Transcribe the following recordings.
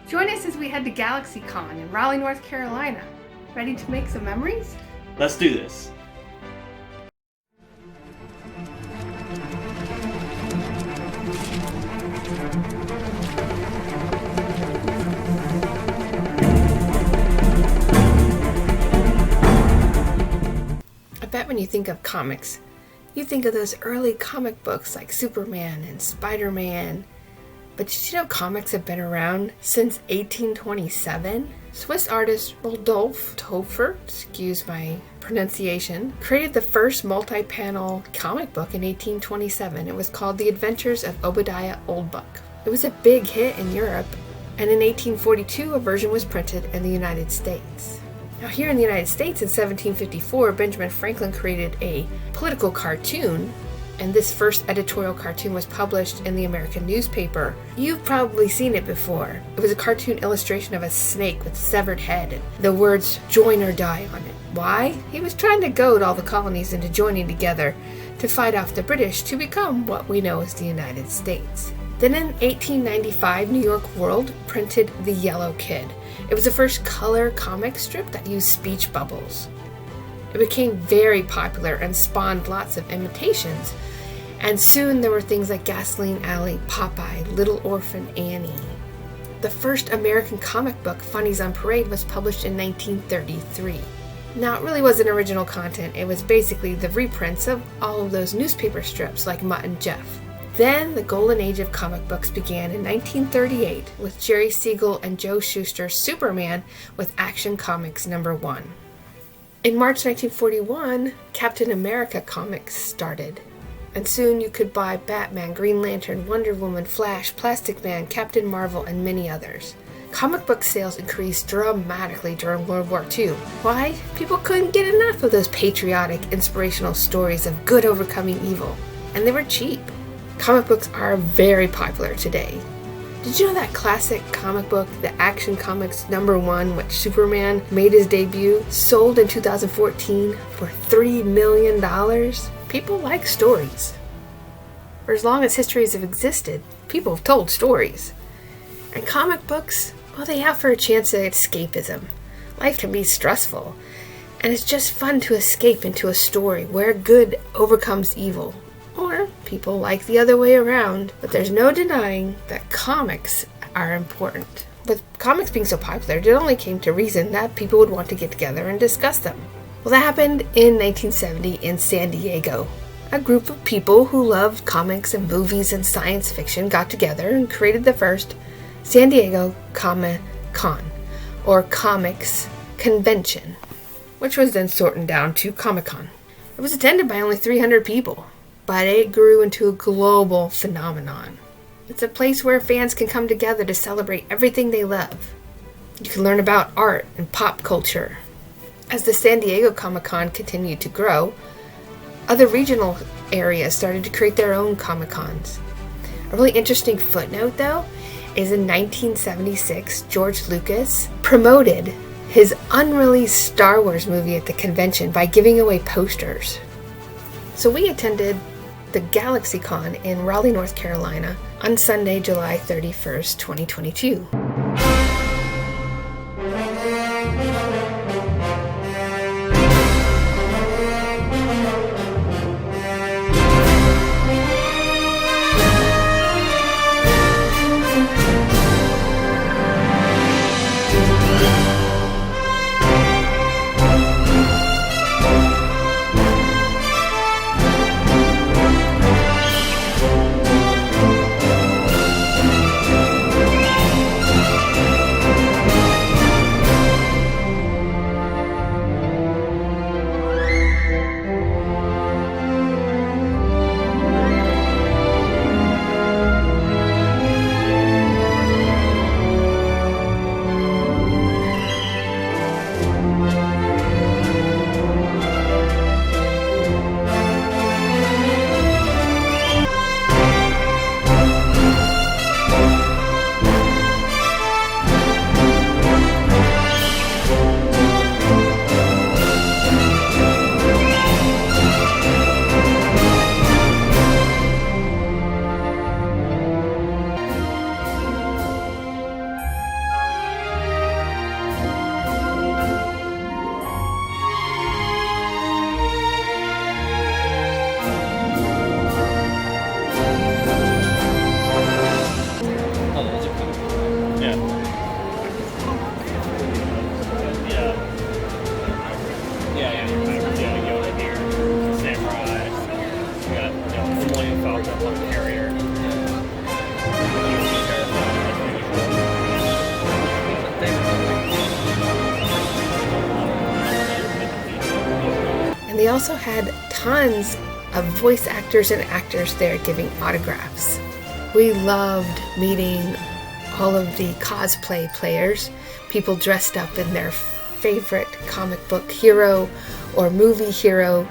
Join us as we head to GalaxyCon in Raleigh, North Carolina. Ready to make some memories? Let's do this. I bet when you think of comics, you think of those early comic books like Superman and Spider-Man. But did you know comics have been around since 1827? Swiss artist Rodolphe Topfer, excuse my pronunciation, created the first multi-panel comic book in 1827. It was called The Adventures of Obadiah Oldbuck. It was a big hit in Europe, and in 1842 a version was printed in the United States. Now here in the United States in 1754, Benjamin Franklin created a political cartoon, and this first editorial cartoon was published in the American newspaper. You've probably seen it before. It was a cartoon illustration of a snake with severed head and the words "join or die" on it. Why? He was trying to goad all the colonies into joining together to fight off the British to become what we know as the United States. Then in 1895, New York World printed The Yellow Kid. It was the first color comic strip that used speech bubbles. It became very popular and spawned lots of imitations. And soon there were things like Gasoline Alley, Popeye, Little Orphan Annie. The first American comic book, Funnies on Parade, was published in 1933. Now, it really wasn't original content. It was basically the reprints of all of those newspaper strips like Mutt and Jeff. Then the golden age of comic books began in 1938 with Jerry Siegel and Joe Shuster's Superman with Action Comics #1. In March 1941, Captain America comics started. And soon you could buy Batman, Green Lantern, Wonder Woman, Flash, Plastic Man, Captain Marvel, and many others. Comic book sales increased dramatically during World War II. Why? People couldn't get enough of those patriotic, inspirational stories of good overcoming evil. And they were cheap. Comic books are very popular today. Did you know that classic comic book, the Action Comics #1, which Superman made his debut, sold in 2014 for $3 million? People like stories. For as long as histories have existed, people have told stories. And comic books, well, they offer a chance at escapism. Life can be stressful, and it's just fun to escape into a story where good overcomes evil. Or people like the other way around, but there's no denying that comics are important. With comics being so popular, it only came to reason that people would want to get together and discuss them. Well, that happened in 1970 in San Diego. A group of people who loved comics and movies and science fiction got together and created the first San Diego Comic-Con, or Comics Convention, which was then shortened down to Comic-Con. It was attended by only 300 people. But it grew into a global phenomenon. It's a place where fans can come together to celebrate everything they love. You can learn about art and pop culture. As the San Diego Comic-Con continued to grow, other regional areas started to create their own Comic-Cons. A really interesting footnote, though, is in 1976, George Lucas promoted his unreleased Star Wars movie at the convention by giving away posters. So we attended the GalaxyCon in Raleigh, North Carolina on Sunday, July 31st, 2022. also had tons of voice actors and actors there giving autographs. We loved meeting all of the cosplay players, people dressed up in their favorite comic book hero or movie hero.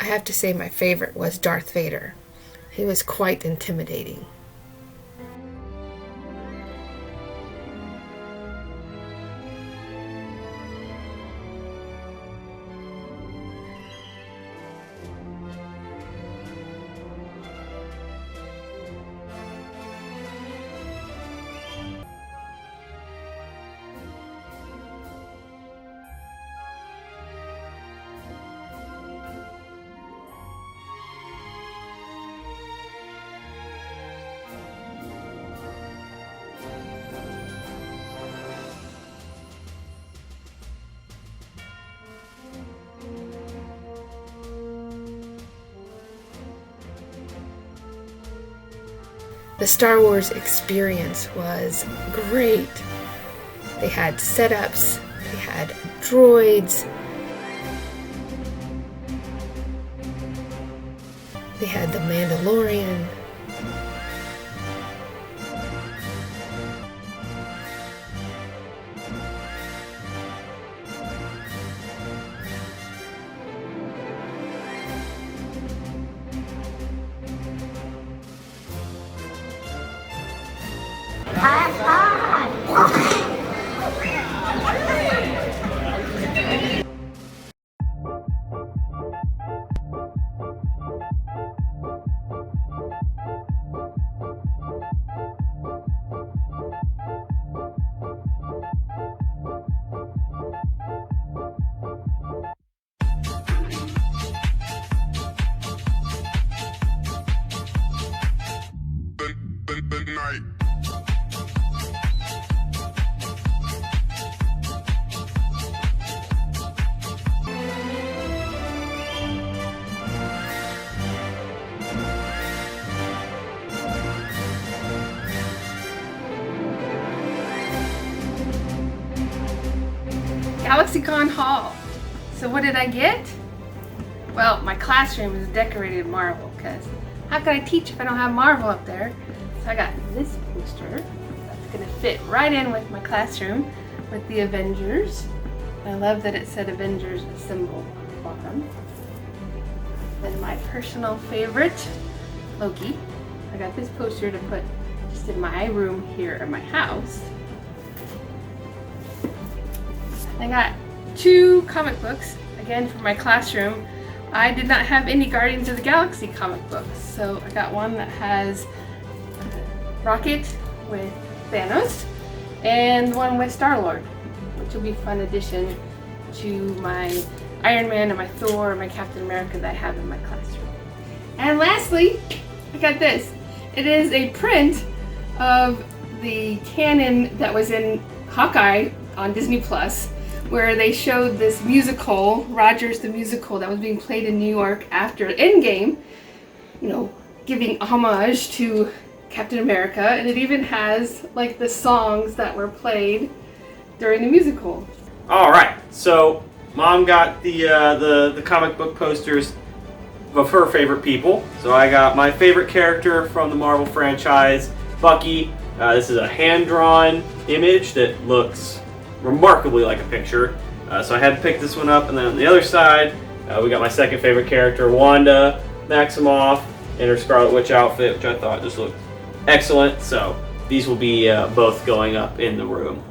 I have to say my favorite was Darth Vader. He was quite intimidating. The Star Wars experience was great. They had setups, they had droids, they had the Mandalorian. GalaxyCon Hall. So what did I get? Well, my classroom is decorated Marvel, because how can I teach if I don't have Marvel up there? So I got this poster that's gonna fit right in with my classroom with the Avengers. I love that it said Avengers Assemble on the bottom. Then my personal favorite, Loki. I got this poster to put just in my room here at my house. I got 2 comic books, again for my classroom. I did not have any Guardians of the Galaxy comic books, so I got one that has Rocket with Thanos and one with Star-Lord, which will be a fun addition to my Iron Man and my Thor and my Captain America that I have in my classroom. And lastly, I got this. It is a print of the canon that was in Hawkeye on Disney Plus, where they showed this musical, Rogers the Musical, that was being played in New York after Endgame, you know, giving homage to Captain America, and it even has like the songs that were played during the musical. All right, so Mom got the comic book posters of her favorite people. So I got my favorite character from the Marvel franchise, Bucky. This is a hand-drawn image that looks remarkably like a picture. So I had to pick this one up, and then on the other side, we got my second favorite character, Wanda Maximoff, in her Scarlet Witch outfit, which I thought just looked excellent. So these will be both going up in the room.